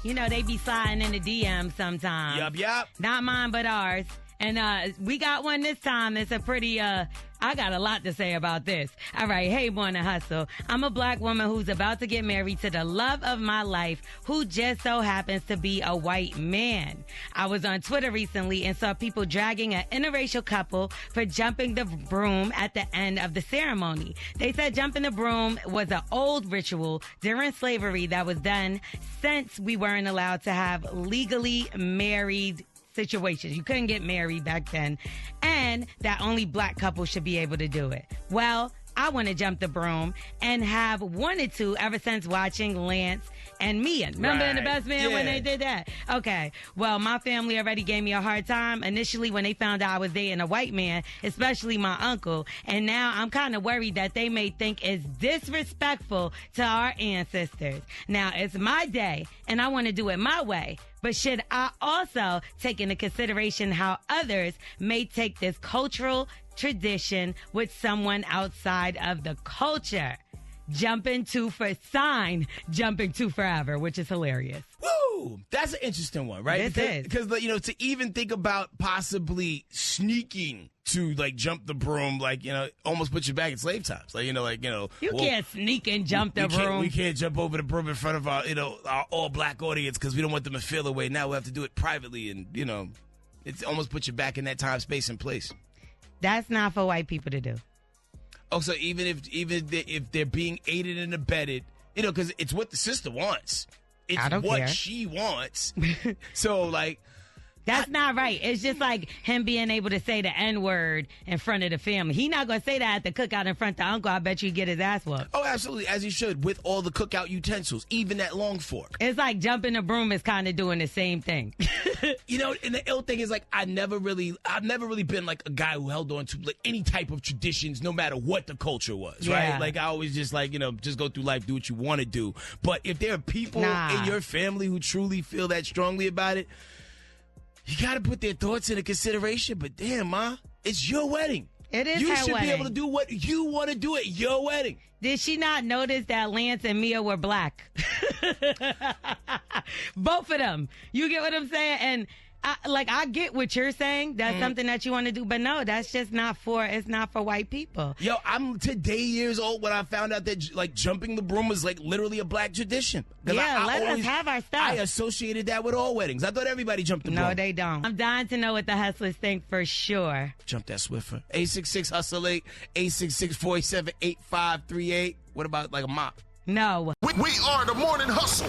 You know, they be sliding in the DMs sometimes. Yup. Not mine, but ours. And we got one this time. It's a pretty, I got a lot to say about this. All right. Hey, Morning Hustle. I'm a black woman who's about to get married to the love of my life, who just so happens to be a white man. I was on Twitter recently and saw people dragging an interracial couple for jumping the broom at the end of the ceremony. They said jumping the broom was an old ritual during slavery that was done since we weren't allowed to have legally married situations. You couldn't get married back then, and that only black couples should be able to do it. Well, I want to jump the broom and have wanted to ever since watching Lance and Mia. Remember in The Best Man when they did that? Okay. Well, my family already gave me a hard time initially when they found out I was dating a white man, especially my uncle. And now I'm kind of worried that they may think it's disrespectful to our ancestors. Now, it's my day and I want to do it my way. But should I also take into consideration how others may take this cultural tradition with someone outside of the culture? Jumping to forever, which is hilarious. Woo! That's an interesting one, right? Because to even think about possibly sneaking to jump the broom, almost put you back in slave times. You can't sneak and jump the broom. We can't jump over the broom in front of our all black audience because we don't want them to feel the way. Now we have to do it privately, and it's almost put you back in that time, space, and place. That's not for white people to do. Oh, so even if they're being aided and abetted, because it's what the sister wants. It's what care. She wants. So, that's not right. It's just like him being able to say the N-word in front of the family. He not going to say that at the cookout in front of the uncle. I bet you get his ass whooped. Oh, absolutely. As he should, with all the cookout utensils, even that long fork. It's like jumping the broom is kind of doing the same thing. And the ill thing is, I've never really been a guy who held on to any type of traditions, no matter what the culture was, right? I always just just go through life, do what you want to do. But if there are people in your family who truly feel that strongly about it, you got to put their thoughts into consideration. But damn, Ma, it's your wedding. It is her wedding. You should be able to do what you want to do at your wedding. Did she not notice that Lance and Mia were black? Both of them. You get what I'm saying? And I get what you're saying. That's something that you want to do. But no, that's just it's not for white people. Yo, I'm today years old when I found out that jumping the broom was literally a black tradition. Yeah, let us have our stuff. I associated that with all weddings. I thought everybody jumped the broom. No, they don't. I'm dying to know what the hustlers think for sure. Jump that Swiffer. 866-HUSTLE-8, 866-487-8538. What about a mop? No. We are the Morning Hustle.